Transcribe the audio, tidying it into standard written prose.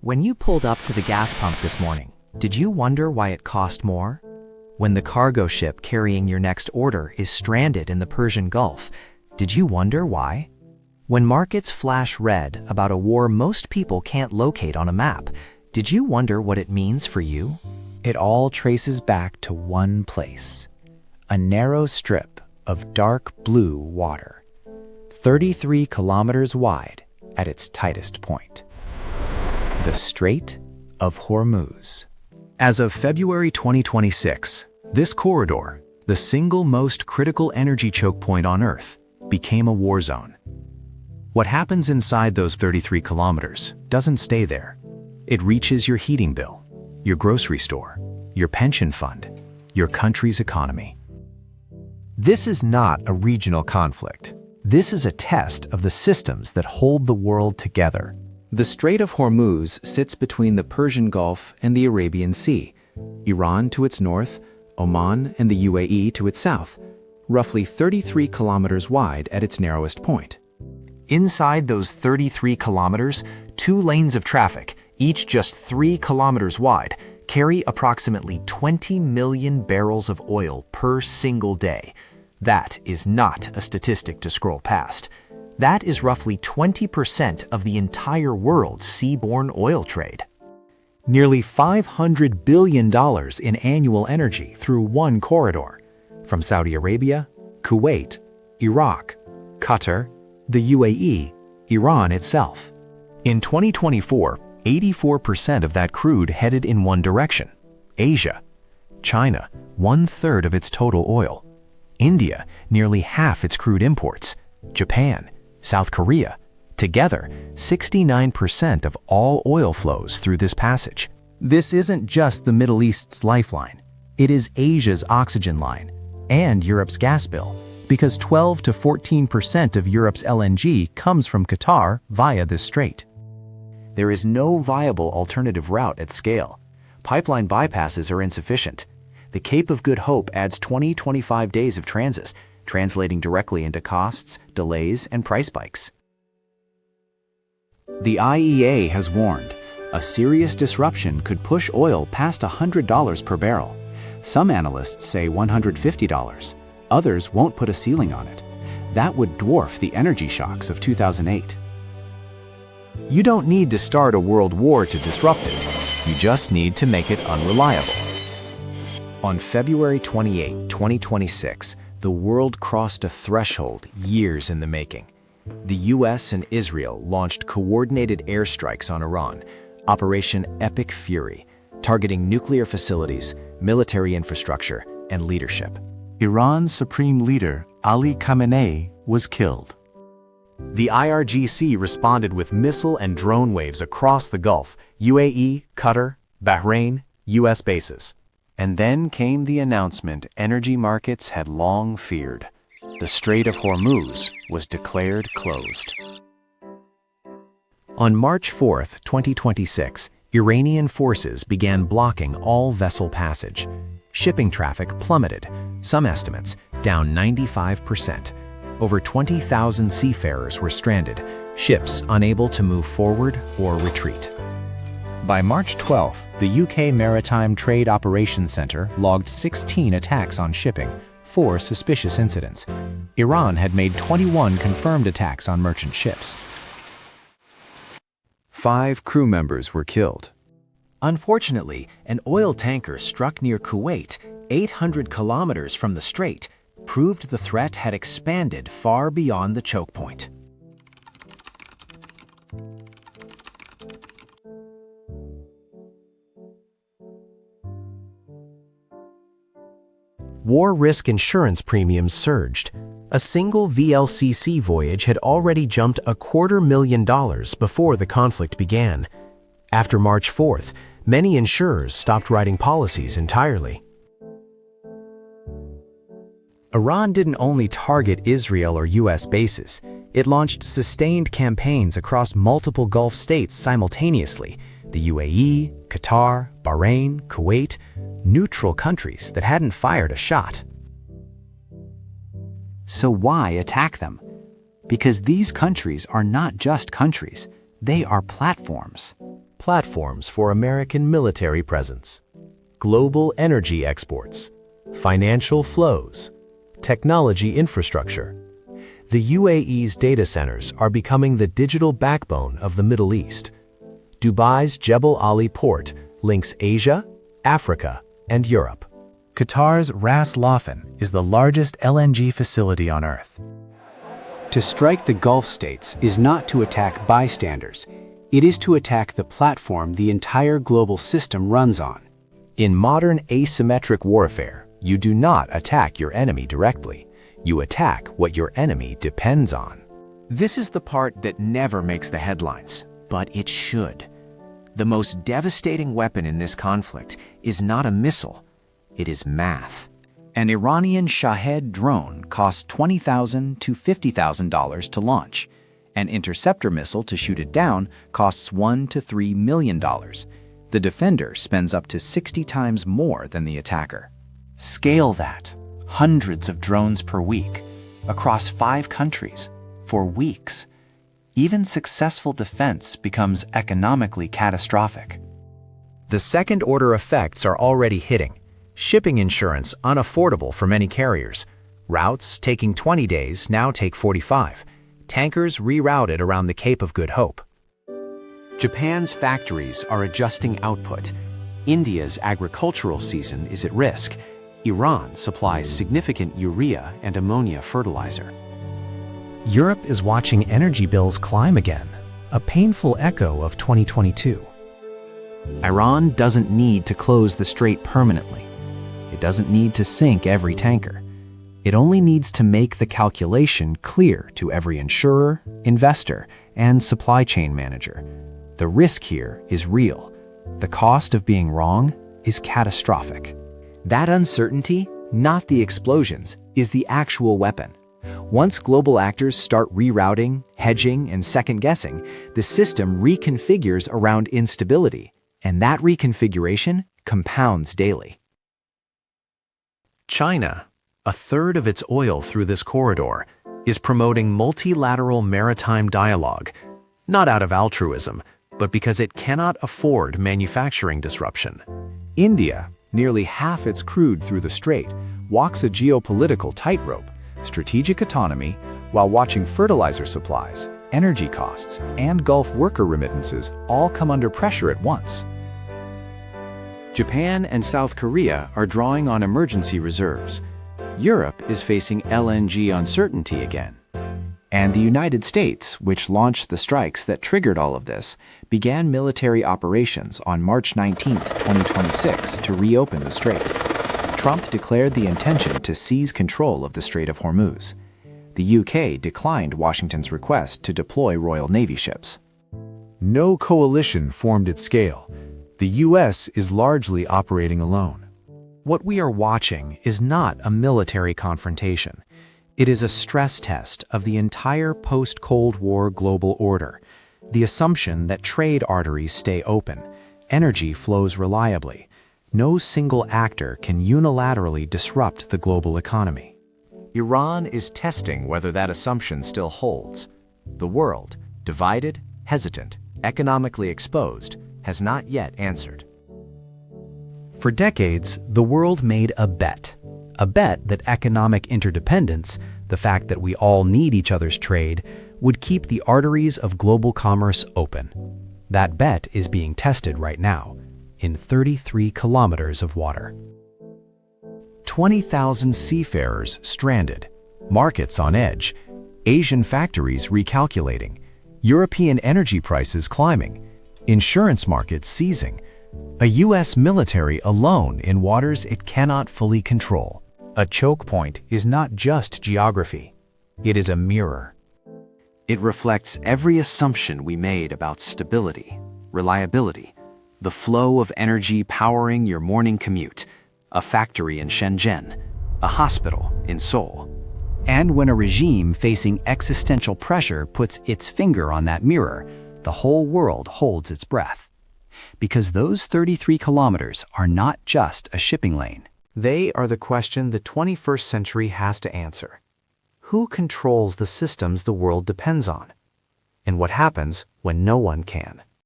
When you pulled up to the gas pump this morning, did you wonder why it cost more? When the cargo ship carrying your next order is stranded in the Persian Gulf, did you wonder why? When markets flash red about a war most people can't locate on a map, did you wonder what it means for you? It all traces back to one place, a narrow strip of dark blue water, 33 kilometers wide at its tightest point. The Strait of Hormuz. As of February 2026, this corridor, the single most critical energy choke point on Earth, became a war zone. What happens inside those 33 kilometers doesn't stay there. It reaches your heating bill, your grocery store, your pension fund, your country's economy. This is not a regional conflict. This is a test of the systems that hold the world together. The Strait of Hormuz sits between the Persian Gulf and the Arabian Sea, Iran to its north, Oman and the UAE to its south, roughly 33 kilometers wide at its narrowest point. Inside those 33 kilometers, 2 lanes of traffic, each just 3 kilometers wide, carry approximately 20 million barrels of oil per single day. That is not a statistic to scroll past. That is roughly 20% of the entire world's seaborne oil trade. Nearly $500 billion in annual energy through one corridor, from Saudi Arabia, Kuwait, Iraq, Qatar, the UAE, Iran itself. In 2024, 84% of that crude headed in one direction: Asia. China, 1/3 of its total oil. India, nearly half its crude imports. Japan, South Korea, together, 69% of all oil flows through this passage. This isn't just the Middle East's lifeline. It is Asia's oxygen line and Europe's gas bill, because 12 to 14% of Europe's LNG comes from Qatar via this strait. There is no viable alternative route at scale. Pipeline bypasses are insufficient. The Cape of Good Hope adds 20-25 days of transit, translating directly into costs, delays, and price spikes. The IEA has warned, a serious disruption could push oil past $100 per barrel. Some analysts say $150. Others won't put a ceiling on it. That would dwarf the energy shocks of 2008. You don't need to start a world war to disrupt it. You just need to make it unreliable. On February 28, 2026, the world crossed a threshold years in the making. The US and Israel launched coordinated airstrikes on Iran, Operation Epic Fury, targeting nuclear facilities, military infrastructure, and leadership. Iran's supreme leader, Ali Khamenei, was killed. The IRGC responded with missile and drone waves across the Gulf, UAE, Qatar, Bahrain, US bases. And then came the announcement energy markets had long feared. The Strait of Hormuz was declared closed. On March 4, 2026, Iranian forces began blocking all vessel passage. Shipping traffic plummeted, some estimates down 95%. Over 20,000 seafarers were stranded, ships unable to move forward or retreat. By March 12th, the UK Maritime Trade Operations Centre logged 16 attacks on shipping, 4 suspicious incidents. Iran had made 21 confirmed attacks on merchant ships. 5 crew members were killed. Unfortunately, an oil tanker struck near Kuwait, 800 kilometers from the strait, proved the threat had expanded far beyond the choke point. War risk insurance premiums surged. A single VLCC voyage had already jumped $250,000 before the conflict began. After March 4th, many insurers stopped writing policies entirely. Iran didn't only target Israel or US bases. It launched sustained campaigns across multiple Gulf states simultaneously: the UAE, Qatar, Bahrain, Kuwait, neutral countries that hadn't fired a shot. So why attack them? Because these countries are not just countries, they are platforms. platforms for American military presence, global energy exports, financial flows, technology infrastructure. The UAE's data centers are becoming the digital backbone of the Middle East. Dubai's Jebel Ali port links Asia, Africa, and Europe. Qatar's Ras Laffan is the largest LNG facility on Earth. To strike the Gulf states is not to attack bystanders. It is to attack the platform the entire global system runs on. In modern asymmetric warfare, you do not attack your enemy directly. You attack what your enemy depends on. This is the part that never makes the headlines, but it should. The most devastating weapon in this conflict is not a missile, it is math. An Iranian Shahed drone costs $20,000 to $50,000 to launch. An interceptor missile to shoot it down costs $1 to $3 million. The defender spends up to 60 times more than the attacker. Scale that. Hundreds of drones per week, across 5 countries, for weeks. Even successful defense becomes economically catastrophic. The second-order effects are already hitting. Shipping insurance unaffordable for many carriers. Routes taking 20 days now take 45. Tankers rerouted around the Cape of Good Hope. Japan's factories are adjusting output. India's agricultural season is at risk. Iran supplies significant urea and ammonia fertilizer. Europe is watching energy bills climb again, a painful echo of 2022. Iran doesn't need to close the strait permanently. It doesn't need to sink every tanker. It only needs to make the calculation clear to every insurer, investor, and supply chain manager. The risk here is real. The cost of being wrong is catastrophic. That uncertainty, not the explosions, is the actual weapon. Once global actors start rerouting, hedging, and second-guessing, the system reconfigures around instability, and that reconfiguration compounds daily. China, a third of its oil through this corridor, is promoting multilateral maritime dialogue, not out of altruism, but because it cannot afford manufacturing disruption. India, nearly half its crude through the strait, walks a geopolitical tightrope, strategic autonomy, while watching fertilizer supplies, energy costs, and Gulf worker remittances all come under pressure at once. Japan and South Korea are drawing on emergency reserves. Europe is facing LNG uncertainty again. And the United States, which launched the strikes that triggered all of this, began military operations on March 19, 2026 to reopen the strait. Trump declared the intention to seize control of the Strait of Hormuz. The UK declined Washington's request to deploy Royal Navy ships. No coalition formed at scale. The U.S. is largely operating alone. What we are watching is not a military confrontation. It is a stress test of the entire post-Cold War global order, the assumption that trade arteries stay open, energy flows reliably. No single actor can unilaterally disrupt the global economy. Iran is testing whether that assumption still holds. The world, divided, hesitant, economically exposed, has not yet answered. For decades, the world made a bet that economic interdependence, the fact that we all need each other's trade, would keep the arteries of global commerce open. That bet is being tested right now, in 33 kilometers of water. 20,000 seafarers stranded, markets on edge, Asian factories recalculating, European energy prices climbing, insurance markets seizing, a U.S. military alone in waters it cannot fully control. A choke point is not just geography. It is a mirror. It reflects every assumption we made about stability, reliability, the flow of energy powering your morning commute, a factory in Shenzhen, a hospital in Seoul. And when a regime facing existential pressure puts its finger on that mirror, the whole world holds its breath. Because those 33 kilometers are not just a shipping lane. They are the question the 21st century has to answer. Who controls the systems the world depends on? And what happens when no one can?